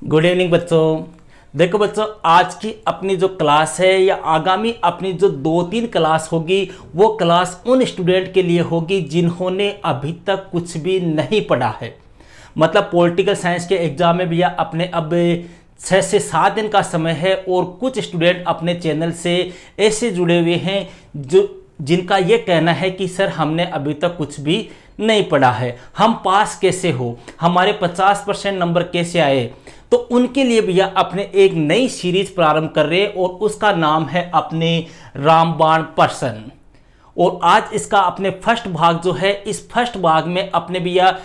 Good evening बच्चों। देखो बच्चों, आज की अपनी जो क्लास है या आगामी अपनी जो 2-3 क्लास होगी वो क्लास उन स्टूडेंट के लिए होगी जिन्होंने अभी तक कुछ भी नहीं पढ़ा है। मतलब पॉलिटिकल साइंस के एग्जाम में भैया अपने अब 6 से 7 दिन का समय है और कुछ स्टूडेंट अपने चैनल से ऐसे जुड़े हुए हैं जो जिनका ये कहना है कि सर हमने अभी तक कुछ भी नहीं पढ़ा है, हम पास कैसे हो, हमारे 50% नंबर कैसे आए। तो उनके लिए भैया अपने एक नई सीरीज प्रारंभ कर रहे हैं और उसका नाम है अपने रामबाण पर्सन। और आज इसका अपने फर्स्ट भाग जो है, इस फर्स्ट भाग में अपने भैया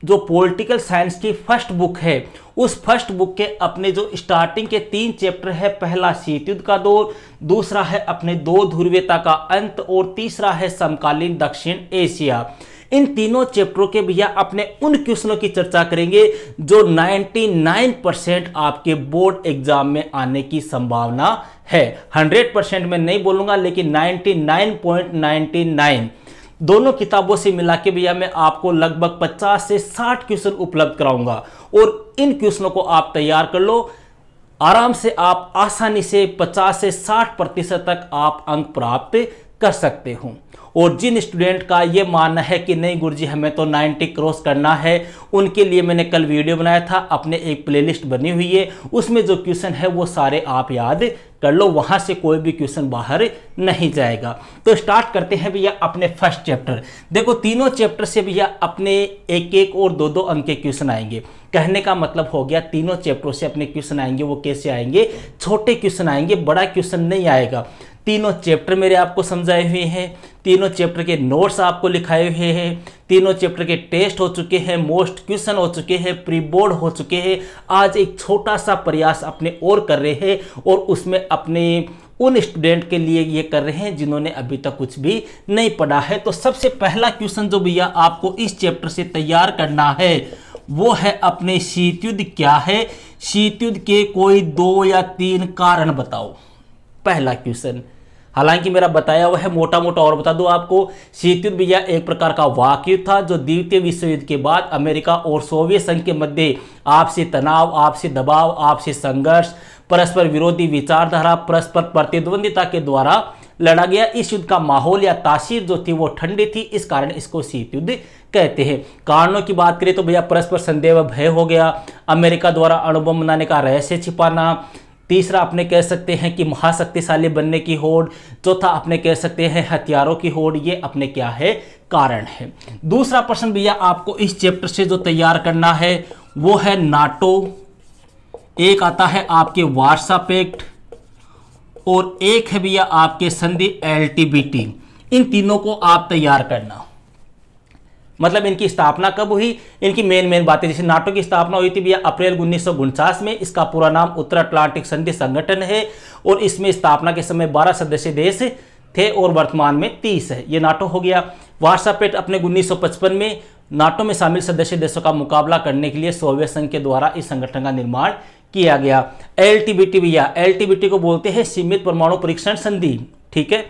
जो पॉलिटिकल साइंस की फर्स्ट बुक है उस फर्स्ट बुक के अपने जो स्टार्टिंग के 3 चैप्टर है, पहला शीत युद्ध का दौर, दूसरा है अपने 2 ध्रुवीयता का अंत और तीसरा है समकालीन दक्षिण एशिया। इन तीनों चैप्टरों के भैया अपने उन क्वेश्चनों की चर्चा करेंगे जो 99% आपके बोर्ड एग्जाम में आने की संभावना है। 100% में नहीं बोलूंगा लेकिन 99.99 दोनों किताबों से मिला के भैया मैं आपको लगभग 50 से 60 क्वेश्चन उपलब्ध कराऊंगा और इन क्वेश्चनों को आप तैयार कर लो। आराम से आप आसानी से 50 से 60% तक आप अंक प्राप्त कर सकते हो। और जिन स्टूडेंट का ये मानना है कि नहीं गुरुजी हमें तो 90 क्रॉस करना है, उनके लिए मैंने कल वीडियो बनाया था, अपने एक प्लेलिस्ट बनी हुई है, उसमें जो क्वेश्चन है वो सारे आप याद कर लो, वहां से कोई भी क्वेश्चन बाहर नहीं जाएगा। तो स्टार्ट करते हैं भैया अपने फर्स्ट चैप्टर। देखो तीनों चैप्टर से भैया अपने एक एक और 2-2 अंक के क्वेश्चन आएंगे। कहने का मतलब हो गया तीनों चैप्टरों से अपने क्वेश्चन आएंगे, वो कैसे आएंगे, छोटे क्वेश्चन आएंगे, बड़ा क्वेश्चन नहीं आएगा। तीनों चैप्टर मेरे आपको समझाए हुए हैं, तीनों चैप्टर के नोट्स आपको लिखाए हुए हैं, तीनों चैप्टर के टेस्ट हो चुके हैं, मोस्ट क्वेश्चन हो चुके हैं, प्री बोर्ड हो चुके हैं। आज एक छोटा सा प्रयास अपने और कर रहे हैं और उसमें अपने उन स्टूडेंट के लिए ये कर रहे हैं जिन्होंने अभी तक कुछ भी नहीं पढ़ा है। तो सबसे पहला क्वेश्चन जो भैया आपको इस चैप्टर से तैयार करना है वो है अपने शीत युद्ध क्या है, शीत युद्ध के कोई 2 या 3 कारण बताओ। पहला क्वेश्चन, हालांकि मेरा बताया हुआ है, मोटा मोटा और बता दूं आपको। शीत युद्ध भैया एक प्रकार का वाक युद्ध था जो द्वितीय विश्व युद्ध के बाद अमेरिका और सोवियत संघ के मध्य आपसी तनाव, आपसी दबाव, आपसी संघर्ष, परस्पर विरोधी विचारधारा, परस्पर प्रतिद्वंदिता के द्वारा लड़ा गया। इस युद्ध का माहौल या तासीर जो थी वो ठंडी थी, इस कारण इसको शीत युद्ध कहते हैं। कारणों की बात करें तो भैया परस्पर संदेह व भय हो गया, अमेरिका द्वारा अणुबम बनाने का रहस्य छिपाना, तीसरा अपने कह सकते हैं कि महाशक्तिशाली बनने की होड़, चौथा अपने कह सकते हैं हथियारों की होड़। ये अपने क्या है, कारण है। दूसरा प्रश्न भैया आपको इस चैप्टर से जो तैयार करना है वो है नाटो, एक आता है आपके वार्सा पैक्ट और एक है भैया आपके संधि एलटीबीटी। इन तीनों को आप तैयार करना। मतलब इनकी स्थापना कब हुई, इनकी मेन बातें। जैसे नाटो की स्थापना हुई थी भैया अप्रैल 1949 में। इसका पूरा नाम उत्तर अटलांटिक संधि संगठन है और इसमें स्थापना के समय 12 सदस्य देश थे और वर्तमान में 30 है। ये नाटो हो गया। वार्सा पैक्ट अपने 1955 में नाटो में शामिल सदस्य देशों का मुकाबला करने के लिए सोवियत संघ के द्वारा इस संगठन का निर्माण किया गया। एलटीबीटी भैया, एलटीबीटी को बोलते हैं सीमित परमाणु परीक्षण संधि। ठीक है,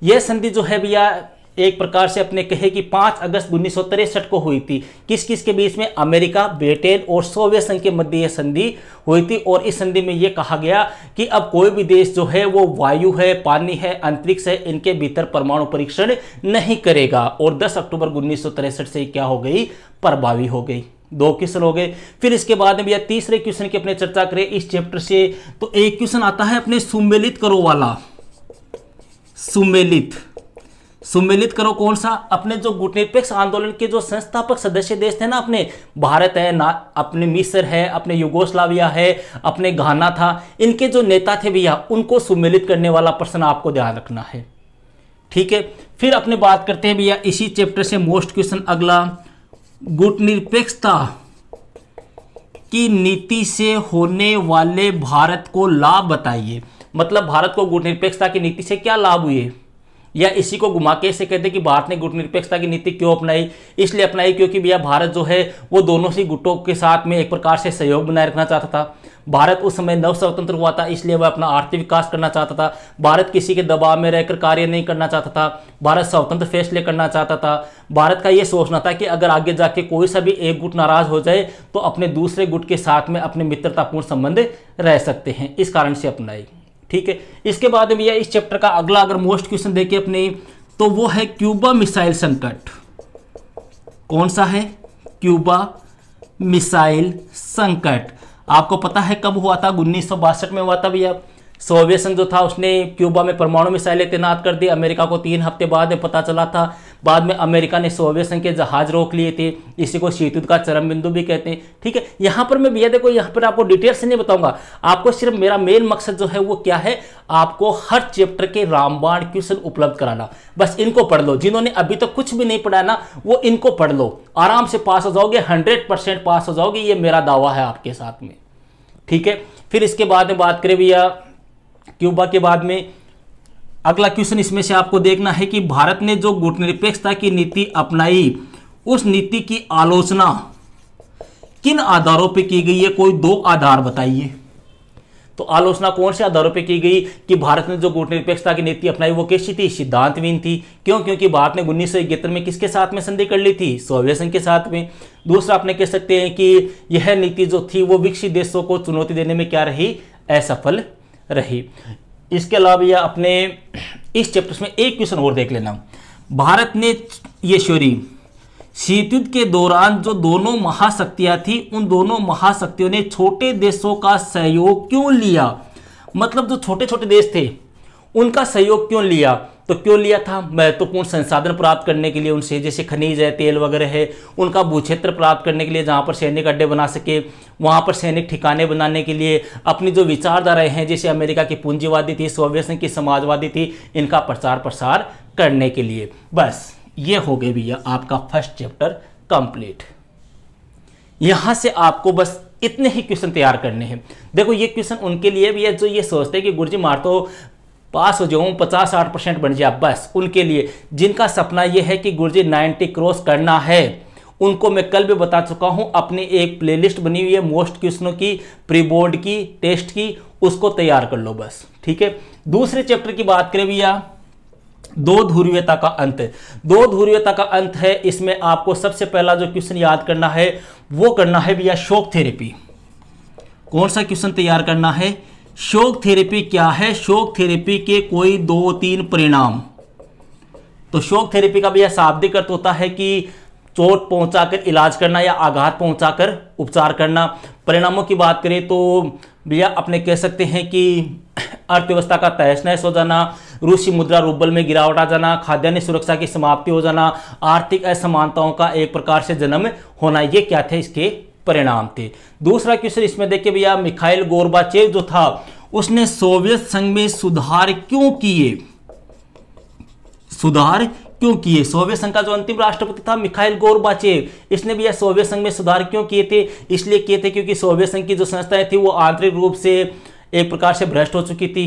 यह संधि जो है भैया एक प्रकार से अपने कहे कि 5 अगस्त 1963 को हुई थी। किस किस के बीच में, अमेरिका, ब्रिटेन और सोवियत संघ के मध्य यह संधि हुई थी। और इस संधि में यह कहा गया कि अब कोई भी देश जो है वो वायु है, पानी है, अंतरिक्ष है, इनके भीतर परमाणु परीक्षण नहीं करेगा। और 10 अक्टूबर 1963 से क्या हो गई, प्रभावी हो गई। 2 क्वेश्चन हो गए। फिर इसके बाद में भैया तीसरे क्वेश्चन की अपने चर्चा करें इस चैप्टर से, तो एक क्वेश्चन आता है अपने सुमेलित करो वाला। सुमेलित करो कौन सा, अपने जो गुटनिरपेक्ष आंदोलन के जो संस्थापक सदस्य देश थे ना, अपने भारत है ना, अपने मिस्र है, अपने युगोस्लाविया है, अपने घाना था, इनके जो नेता थे भैया उनको सुमेलित करने वाला प्रश्न आपको ध्यान रखना है। ठीक है, फिर अपने बात करते हैं भैया इसी चैप्टर से मोस्ट क्वेश्चन अगला, गुटनिरपेक्षता की नीति से होने वाले भारत को लाभ बताइए। मतलब भारत को गुटनिरपेक्षता की नीति से क्या लाभ हुए, या इसी को घुमा के ऐसे कहते हैं कि भारत ने गुटनिरपेक्षता की नीति क्यों अपनाई? इसलिए अपनाई क्योंकि भैया भारत जो है वो दोनों ही गुटों के साथ में एक प्रकार से सहयोग बनाए रखना चाहता था। भारत उस समय नव स्वतंत्र हुआ था, इसलिए वह अपना आर्थिक विकास करना चाहता था। भारत किसी के दबाव में रहकर कार्य नहीं करना चाहता था। भारत स्वतंत्र फैसले करना चाहता था। भारत का यह सोचना था कि अगर आगे जाके कोई सा भी एक गुट नाराज हो जाए तो अपने दूसरे गुट के साथ में अपने मित्रतापूर्ण संबंध रह सकते हैं, इस कारण से अपनाई। ठीक है, इसके बाद में भैया इस चैप्टर का अगला अगर मोस्ट क्वेश्चन देखें अपने, तो वो है क्यूबा मिसाइल संकट। कौन सा है? क्यूबा मिसाइल संकट। आपको पता है कब हुआ था? 1962 में हुआ था भैया। सोवियत संघ जो था उसने क्यूबा में परमाणु मिसाइलें तैनात कर दी। अमेरिका को 3 हफ्ते बाद में पता चला था। बाद में अमेरिका ने सोवियत संघ के जहाज रोक लिए थे। इसी को शीत युद्ध का चरम बिंदु भी कहते हैं। ठीक है, यहाँ पर मैं भैया देखो, यहाँ पर आपको डिटेल से नहीं बताऊंगा, आपको सिर्फ मेरा मेन मकसद जो है वो क्या है, आपको हर चैप्टर के रामबाण क्वेश्चन उपलब्ध कराना। बस इनको पढ़ लो। जिन्होंने अभी तक कुछ भी नहीं पढ़ा ना, वो इनको पढ़ लो, आराम से पास हो जाओगे, 100% पास हो जाओगे, ये मेरा दावा है आपके साथ में। ठीक है, फिर इसके बाद में बात करें भैया क्यूबा के बाद में अगला क्वेश्चन इसमें से आपको देखना है कि भारत ने जो गुटनिरपेक्षता की नीति अपनाई, उस नीति की आलोचना किन आधारों पे की गई है? कोई 2 आधार बताइए। तो आलोचना कौन से आधारों पे की गई कि भारत ने जो गुटनिरपेक्षता की नीति अपनाई वो कैसी थी? सिद्धांतहीन थी। क्यों? क्योंकि भारत ने 1971 में किसके साथ में संधि कर ली थी? सोवियत संघ के साथ में। दूसरा अपने कह सकते हैं कि यह नीति जो थी वो विकसित देशों को चुनौती देने में क्या रही? असफल रही। इसके अलावा यह अपने इस चैप्टर में एक क्वेश्चन और देख लेना। भारत ने ये शीत युद्ध के दौरान जो दोनों महाशक्तियां थी, उन दोनों महाशक्तियों ने छोटे देशों का सहयोग क्यों लिया? मतलब जो छोटे छोटे देश थे उनका सहयोग क्यों लिया? तो क्यों लिया था? महत्वपूर्ण संसाधन प्राप्त करने के लिए उनसे, जैसे खनिज है, तेल वगैरह है, उनका भूक्षेत्र प्राप्त करने के लिए, जहाँ पर सैनिक अड्डे बना सके, वहाँ पर सैनिक ठिकाने बनाने के लिए, अपनी जो विचारधाराएं हैं, जैसे अमेरिका की पूंजीवादी थी, सोवियत संघ की समाजवादी थी, इनका प्रचार प्रसार करने के लिए। बस ये हो गए भैया आपका फर्स्ट चैप्टर कंप्लीट। यहां से आपको बस इतने ही क्वेश्चन तैयार करने हैं। देखो ये क्वेश्चन उनके लिए भी है जो ये सोचते हैं कि गुरुजी मार तो पास हो जाऊं, 50-60% बन जाए, बस उनके लिए। जिनका सपना ये है कि गुरुजी 90 क्रॉस करना है, उनको मैं कल भी बता चुका हूं, अपनी एक प्लेलिस्ट बनी हुई है मोस्ट क्वेश्चनों की, प्री बोर्ड की, टेस्ट की, उसको तैयार कर लो बस। ठीक है, दूसरे चैप्टर की बात करें भैया, 2 ध्रुवीयता का अंत। 2 ध्रुवीयता का अंत है। इसमें आपको सबसे पहला जो क्वेश्चन याद करना है वो करना है भैया शॉक थेरेपी। कौन सा क्वेश्चन तैयार करना है? शॉक थेरेपी क्या है? शॉक थेरेपी के कोई 2-3 परिणाम। तो शॉक थेरेपी का भैया शाब्दिक अर्थ होता है कि चोट पहुंचाकर इलाज करना या आघात पहुंचाकर उपचार करना। परिणामों की बात करें तो भैया अपने कह सकते हैं कि अर्थव्यवस्था का तहस नहस हो जाना, रूसी मुद्रा रूबल में गिरावट आ जाना, खाद्यान्न सुरक्षा की समाप्ति हो जाना, आर्थिक असमानताओं का एक प्रकार से जन्म होना, ये क्या थे? इसके परिणाम थे। दूसरा क्वेश्चन इसमें देखिए भैया, मिखाइल गोर्बाचेव जो था उसने सोवियत संघ में सुधार क्यों किए? सुधार क्यों किए? सोवियत संघ का जो अंतिम राष्ट्रपति था मिखाइल गोर्बाचेव, इसने भी यह सोवियत संघ में सुधार क्यों किए थे? इसलिए किए थे क्योंकि सोवियत संघ की जो संस्थाएं थी वो आंतरिक रूप से एक प्रकार से भ्रष्ट हो चुकी थी,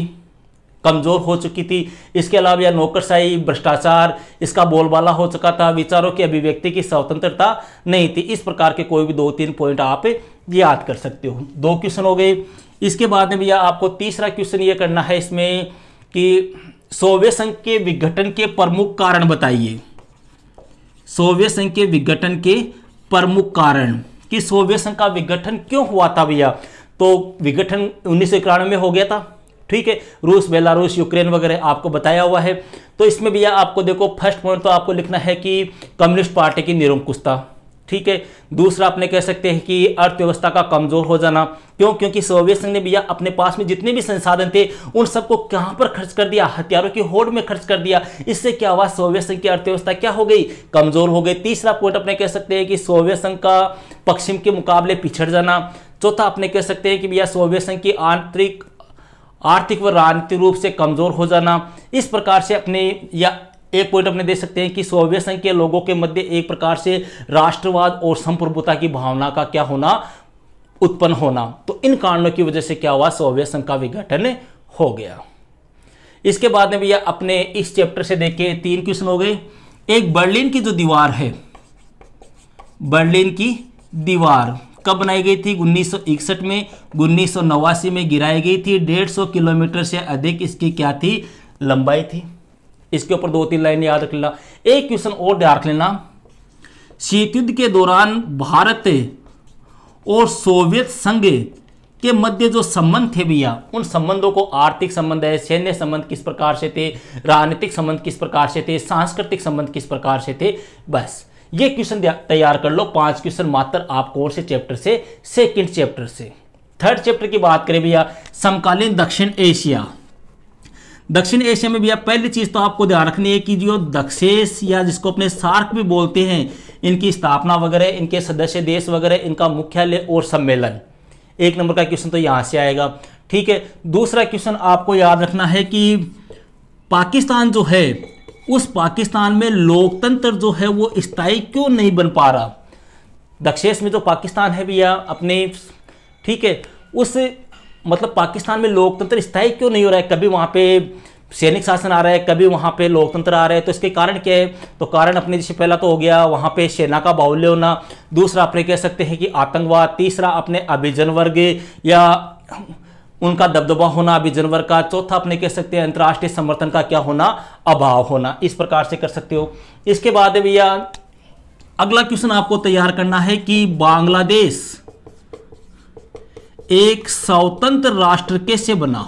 कमजोर हो चुकी थी। इसके अलावा यह नौकरशाही, भ्रष्टाचार, इसका बोलबाला हो चुका था, विचारों की अभिव्यक्ति की स्वतंत्रता नहीं थी। इस प्रकार के कोई भी 2-3 पॉइंट आप याद कर सकते हो। 2 क्वेश्चन हो गए। इसके बाद में भैया आपको तीसरा क्वेश्चन ये करना है इसमें कि सोवियत संघ के विघटन के प्रमुख कारण बताइए। सोवियत संघ के विघटन के प्रमुख कारण, कि सोवियत संघ का विघटन क्यों हुआ था भैया? तो विघटन 1991 में हो गया था। ठीक है, रूस, बेलारूस, यूक्रेन वगैरह आपको बताया हुआ है। तो इसमें भैया आपको देखो फर्स्ट पॉइंट तो आपको लिखना है कि कम्युनिस्ट पार्टी की निरंकुशता। ठीक है, दूसरा अपने कह सकते हैं कि अर्थव्यवस्था का कमजोर हो जाना। क्यों? क्योंकि सोवियत संघ ने भैया अपने पास में जितने भी संसाधन थे उन सबको कहां पर खर्च कर दिया? हथियारों की होड़ में खर्च कर दिया। इससे क्या हुआ? सोवियत संघ की अर्थव्यवस्था क्या हो गई? कमजोर हो गई। तीसरा पॉइंट अपने कह सकते हैं कि सोवियत संघ का पश्चिम के मुकाबले पिछड़ जाना। चौथा अपने कह सकते हैं कि भैया सोवियत संघ की आर्थिक व राजनीतिक रूप से कमजोर हो जाना। इस प्रकार से अपने, या एक पॉइंट अपने दे सकते हैं कि सोवियत संघ के लोगों के मध्य एक प्रकार से राष्ट्रवाद और संप्रभुता की भावना का क्या होना? उत्पन्न होना। तो इन कारणों की वजह से क्या हुआ? सोवियत संघ का विघटन हो गया। इसके बाद में भैया अपने इस चैप्टर से देखिए 3 क्वेश्चन हो गए। एक बर्लिन की जो दीवार है, बर्लिन की दीवार कब बनाई गई थी? 1961 में, 1989 में गिराई गई थी। 150 किलोमीटर से अधिक इसकी क्या थी? लंबाई थी। इसके ऊपर 2-3 लाइन याद रख लेना। एक क्वेश्चन और याद रख लेना, शीत युद्ध के दौरान भारत और सोवियत संघ के मध्य जो संबंध थे भैया, उन संबंधों को आर्थिक संबंध है, सैन्य संबंध किस प्रकार से थे, राजनीतिक संबंध किस प्रकार से थे, सांस्कृतिक संबंध किस प्रकार से थे, बस ये क्वेश्चन तैयार कर लो। 5 क्वेश्चन मात्र आपको और से चैप्टर से, सेकंड चैप्टर से। थर्ड चैप्टर की बात करें भैया, समकालीन दक्षिण एशिया। दक्षिण एशिया में भैया पहली चीज तो आपको ध्यान रखनी है कि जो दक्षेश या जिसको अपने सार्क भी बोलते हैं, इनकी स्थापना वगैरह, इनके सदस्य देश वगैरह, इनका मुख्यालय और सम्मेलन। 1 नंबर का क्वेश्चन तो यहां से आएगा। ठीक है, दूसरा क्वेश्चन आपको याद रखना है कि पाकिस्तान जो है, उस पाकिस्तान में लोकतंत्र जो है वो स्थायी क्यों नहीं बन पा रहा? दक्षेश में जो पाकिस्तान है भैया अपने, ठीक है, उस मतलब पाकिस्तान में लोकतंत्र स्थायी क्यों नहीं हो रहा है? कभी वहां पे सैनिक शासन आ रहा है, कभी वहां पे लोकतंत्र आ रहा है। तो इसके कारण क्या है? तो कारण अपने जैसे पहला तो हो गया वहां पे सेना का बाहुल्य होना, दूसरा अपने कह सकते हैं कि आतंकवाद, तीसरा अपने अभिजन वर्ग या उनका दबदबा होना अभिजन वर्ग का, चौथा अपने कह सकते हैं अंतर्राष्ट्रीय समर्थन का क्या होना? अभाव होना। इस प्रकार से कर सकते हो। इसके बाद भैया अगला क्वेश्चन आपको तैयार करना है कि बांग्लादेश एक स्वतंत्र राष्ट्र कैसे बना?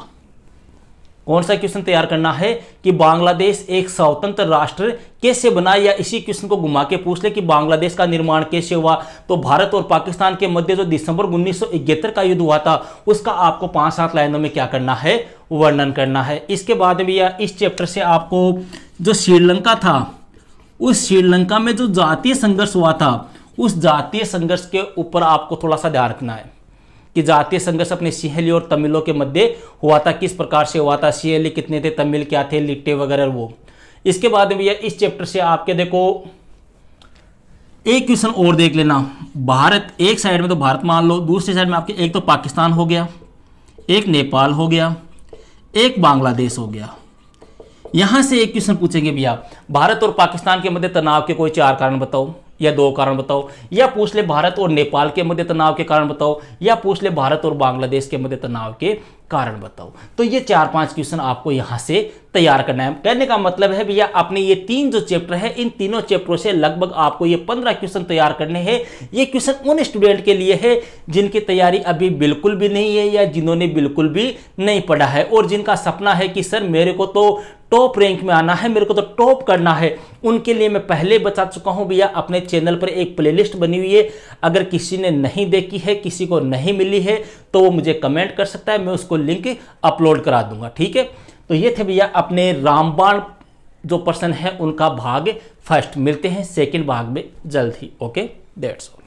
कौन सा क्वेश्चन तैयार करना है कि बांग्लादेश एक स्वतंत्र राष्ट्र कैसे बना, या इसी क्वेश्चन को घुमा के पूछ ले कि बांग्लादेश का निर्माण कैसे हुआ। तो भारत और पाकिस्तान के मध्य जो दिसंबर 1971 का युद्ध हुआ था, उसका आपको 5-7 लाइनों में क्या करना है? वर्णन करना है। इसके बाद भैया इस चैप्टर से आपको जो श्रीलंका था, उस श्रीलंका में जो जातीय संघर्ष हुआ था, उस जातीय संघर्ष के ऊपर आपको थोड़ा सा ध्यान रखना है कि जातीय संघर्ष अपने सिंहली और तमिलों के मध्य हुआ था, किस प्रकार से हुआ था, सिंहली कितने थे, तमिल क्या थे, लिट्टे वगैरह वो। इसके बाद भैया इस चैप्टर से आपके देखो एक क्वेश्चन और देख लेना। भारत, एक साइड में तो भारत मान लो, दूसरी साइड में आपके एक तो पाकिस्तान हो गया, एक नेपाल हो गया, एक बांग्लादेश हो गया। यहां से एक क्वेश्चन पूछेंगे भैया, भारत और पाकिस्तान के मध्य तनाव के कोई 4 कारण बताओ, या 2 कारण बताओ, या पूछ ले भारत और नेपाल के मध्य तनाव के कारण बताओ, या पूछ ले भारत और बांग्लादेश के मध्य तनाव के कारण बताओ। तो ये 4-5 क्वेश्चन आपको यहां से तैयार करना है। कहने का मतलब है भैया अपने ये 3 जो चैप्टर है, इन तीनों चैप्टरों से लगभग आपको ये 15 क्वेश्चन तैयार करने हैं। ये क्वेश्चन उन स्टूडेंट के लिए है जिनकी तैयारी अभी बिल्कुल भी नहीं है, या जिन्होंने बिल्कुल भी नहीं पढ़ा है, और जिनका सपना है कि सर मेरे को तो टॉप रैंक में आना है, मेरे को तो टॉप करना है। उनके लिए मैं पहले बता चुका हूं भैया, अपने चैनल पर एक प्लेलिस्ट बनी हुई है। अगर किसी ने नहीं देखी है, किसी को नहीं मिली है, तो वो मुझे कमेंट कर सकता है, मैं उसको लिंक अपलोड करा दूंगा। ठीक है, तो ये थे भैया अपने रामबाण जो पर्सन है उनका भाग फर्स्ट। मिलते हैं सेकंड भाग में जल्द ही। Okay, that's all.